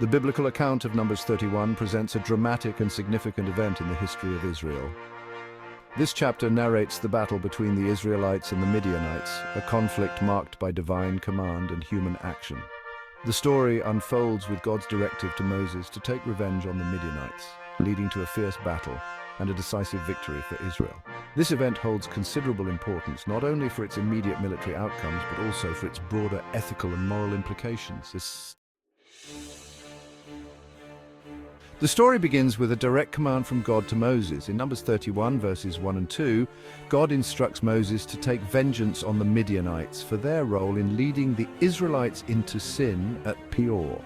The biblical account of Numbers 31 presents a dramatic and significant event in the history of Israel. This chapter narrates the battle between the Israelites and the Midianites, a conflict marked by divine command and human action. The story unfolds with God's directive to Moses to take revenge on the Midianites, leading to a fierce battle and a decisive victory for Israel. This event holds considerable importance not only for its immediate military outcomes, but also for its broader ethical and moral implications. The story begins with a direct command from God to Moses. In Numbers 31, verses 1 and 2, God instructs Moses to take vengeance on the Midianites for their role in leading the Israelites into sin at Peor.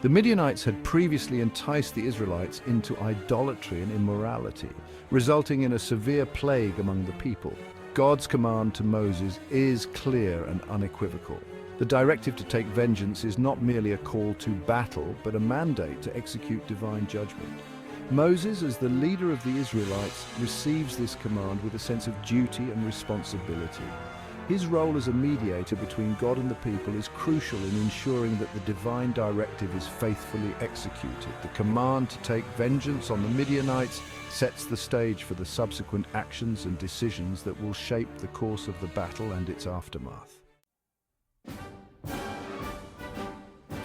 The Midianites had previously enticed the Israelites into idolatry and immorality, resulting in a severe plague among the people. God's command to Moses is clear and unequivocal. The directive to take vengeance is not merely a call to battle, but a mandate to execute divine judgment. Moses, as the leader of the Israelites, receives this command with a sense of duty and responsibility. His role as a mediator between God and the people is crucial in ensuring that the divine directive is faithfully executed. The command to take vengeance on the Midianites sets the stage for the subsequent actions and decisions that will shape the course of the battle and its aftermath.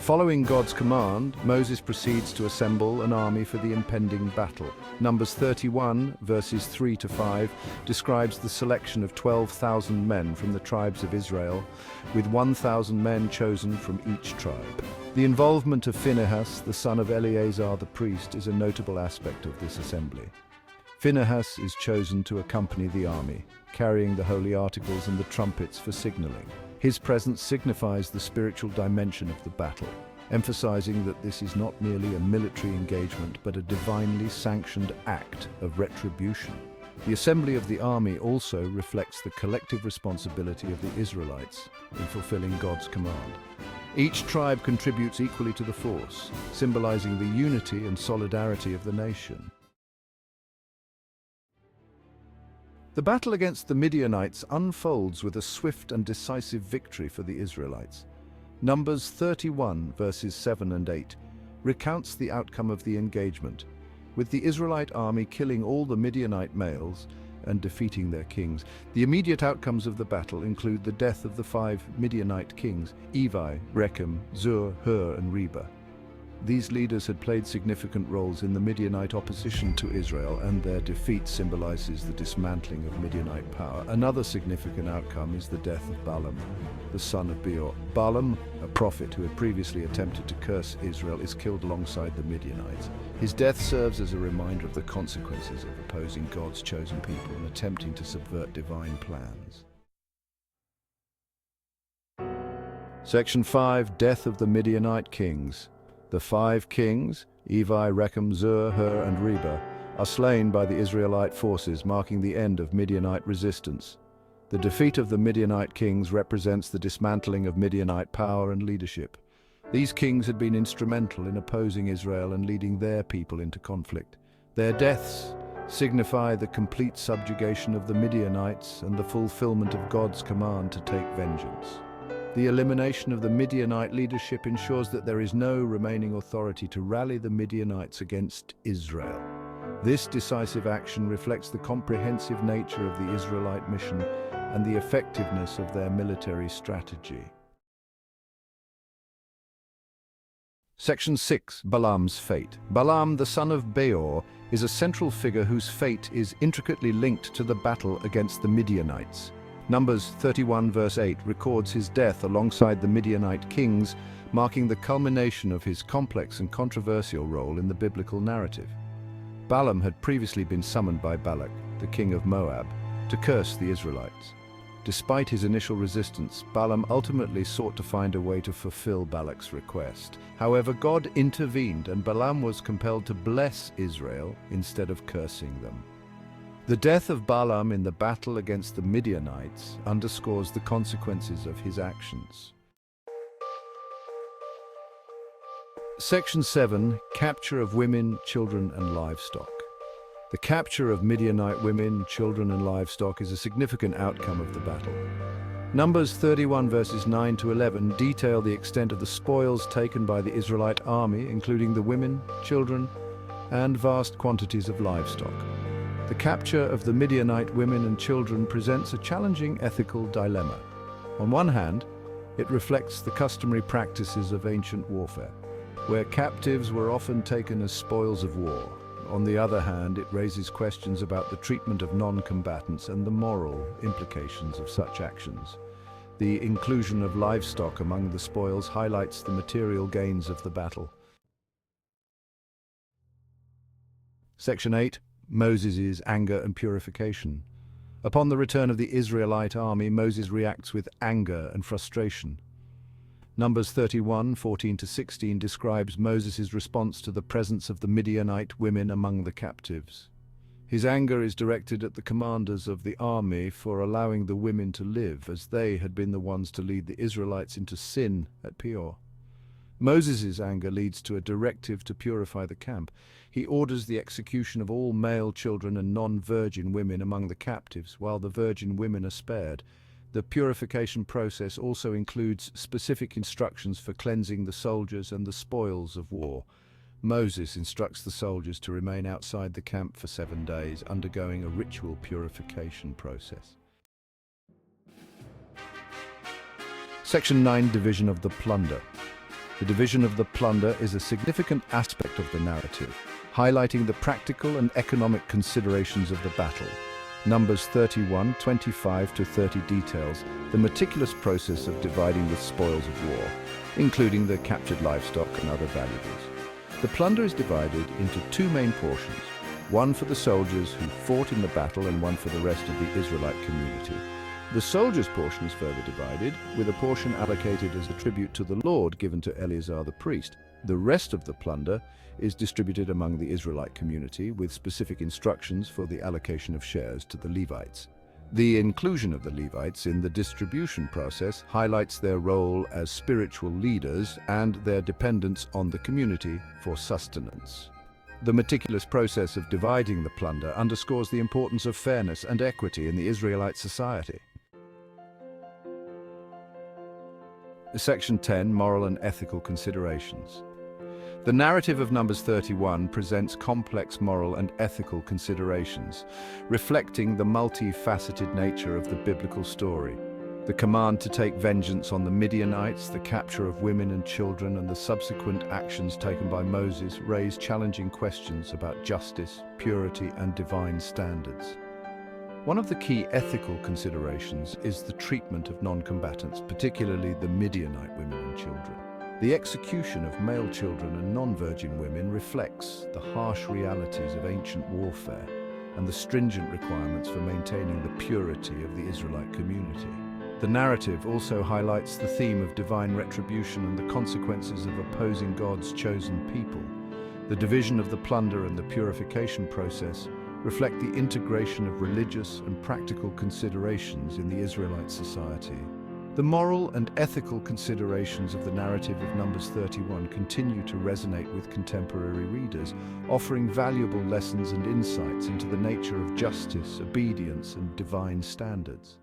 Following God's command, Moses proceeds to assemble an army for the impending battle. Numbers 31, verses 3 to 5, describes the selection of 12,000 men from the tribes of Israel, with 1,000 men chosen from each tribe. The involvement of Phinehas, the son of Eleazar the priest, is a notable aspect of this assembly. Phinehas is chosen to accompany the army, carrying the holy articles and the trumpets for signaling. His presence signifies the spiritual dimension of the battle, emphasizing that this is not merely a military engagement, but a divinely sanctioned act of retribution. The assembly of the army also reflects the collective responsibility of the Israelites in fulfilling God's command. Each tribe contributes equally to the force, symbolizing the unity and solidarity of the nation. The battle against the Midianites unfolds with a swift and decisive victory for the Israelites. Numbers 31, verses 7 and 8, recounts the outcome of the engagement, with the Israelite army killing all the Midianite males and defeating their kings. The immediate outcomes of the battle include the death of the 5 Midianite kings, Evi, Rechem, Zur, Hur, and Reba. These leaders had played significant roles in the Midianite opposition to Israel, and their defeat symbolizes the dismantling of Midianite power. Another significant outcome is the death of Balaam, the son of Beor. Balaam, a prophet who had previously attempted to curse Israel, is killed alongside the Midianites. His death serves as a reminder of the consequences of opposing God's chosen people and attempting to subvert divine plans. Section 5. Death of the Midianite kings. The 5 kings, Evi, Rechem, Zur, Hur, and Reba, are slain by the Israelite forces, marking the end of Midianite resistance. The defeat of the Midianite kings represents the dismantling of Midianite power and leadership. These kings had been instrumental in opposing Israel and leading their people into conflict. Their deaths signify the complete subjugation of the Midianites and the fulfillment of God's command to take vengeance. The elimination of the Midianite leadership ensures that there is no remaining authority to rally the Midianites against Israel. This decisive action reflects the comprehensive nature of the Israelite mission and the effectiveness of their military strategy. Section 6. Balaam's fate. Balaam, the son of Beor, is a central figure whose fate is intricately linked to the battle against the Midianites. Numbers 31 verse 8 records his death alongside the Midianite kings, marking the culmination of his complex and controversial role in the biblical narrative. Balaam had previously been summoned by Balak, the king of Moab, to curse the Israelites. Despite his initial resistance, Balaam ultimately sought to find a way to fulfill Balak's request. However, God intervened and Balaam was compelled to bless Israel instead of cursing them. The death of Balaam in the battle against the Midianites underscores the consequences of his actions. Section 7. Capture of women, children, and livestock. The capture of Midianite women, children, and livestock is a significant outcome of the battle. Numbers 31 verses 9 to 11 detail the extent of the spoils taken by the Israelite army, including the women, children, and vast quantities of livestock. The capture of the Midianite women and children presents a challenging ethical dilemma. On one hand, it reflects the customary practices of ancient warfare, where captives were often taken as spoils of war. On the other hand, it raises questions about the treatment of non-combatants and the moral implications of such actions. The inclusion of livestock among the spoils highlights the material gains of the battle. Section 8. Moses' anger and purification. Upon the return of the Israelite army, Moses reacts with anger and frustration. Numbers 31, 14-16 describes Moses' response to the presence of the Midianite women among the captives. His anger is directed at the commanders of the army for allowing the women to live, as they had been the ones to lead the Israelites into sin at Peor. Moses' anger leads to a directive to purify the camp. He orders the execution of all male children and non-virgin women among the captives, while the virgin women are spared. The purification process also includes specific instructions for cleansing the soldiers and the spoils of war. Moses instructs the soldiers to remain outside the camp for 7 days, undergoing a ritual purification process. Section 9. Division of the plunder. The division of the plunder is a significant aspect of the narrative, highlighting the practical and economic considerations of the battle. Numbers 31, 25-30 details the meticulous process of dividing the spoils of war, including the captured livestock and other valuables. The plunder is divided into 2 main portions, one for the soldiers who fought in the battle and one for the rest of the Israelite community. The soldiers' portion is further divided, with a portion allocated as a tribute to the Lord given to Eleazar the priest. The rest of the plunder is distributed among the Israelite community, with specific instructions for the allocation of shares to the Levites. The inclusion of the Levites in the distribution process highlights their role as spiritual leaders and their dependence on the community for sustenance. The meticulous process of dividing the plunder underscores the importance of fairness and equity in the Israelite society. Section 10. Moral and ethical considerations. The narrative of Numbers 31 presents complex moral and ethical considerations, reflecting the multifaceted nature of the biblical story. The command to take vengeance on the Midianites, the capture of women and children, and the subsequent actions taken by Moses raise challenging questions about justice, purity, and divine standards. One of the key ethical considerations is the treatment of non-combatants, particularly the Midianite women and children. The execution of male children and non-virgin women reflects the harsh realities of ancient warfare and the stringent requirements for maintaining the purity of the Israelite community. The narrative also highlights the theme of divine retribution and the consequences of opposing God's chosen people. The division of the plunder and the purification process reflect the integration of religious and practical considerations in the Israelite society. The moral and ethical considerations of the narrative of Numbers 31 continue to resonate with contemporary readers, offering valuable lessons and insights into the nature of justice, obedience, and divine standards.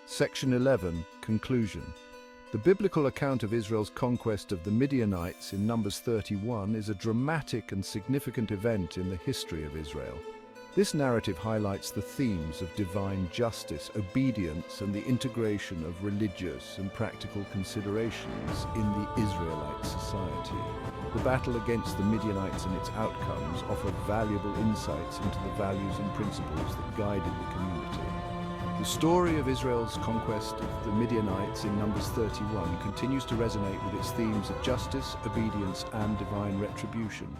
Section 11. Conclusion. The biblical account of Israel's conquest of the Midianites in Numbers 31 is a dramatic and significant event in the history of Israel. This narrative highlights the themes of divine justice, obedience, and the integration of religious and practical considerations in the Israelite society. The battle against the Midianites and its outcomes offer valuable insights into the values and principles that guided the community. The story of Israel's conquest of the Midianites in Numbers 31 continues to resonate with its themes of justice, obedience, and divine retribution.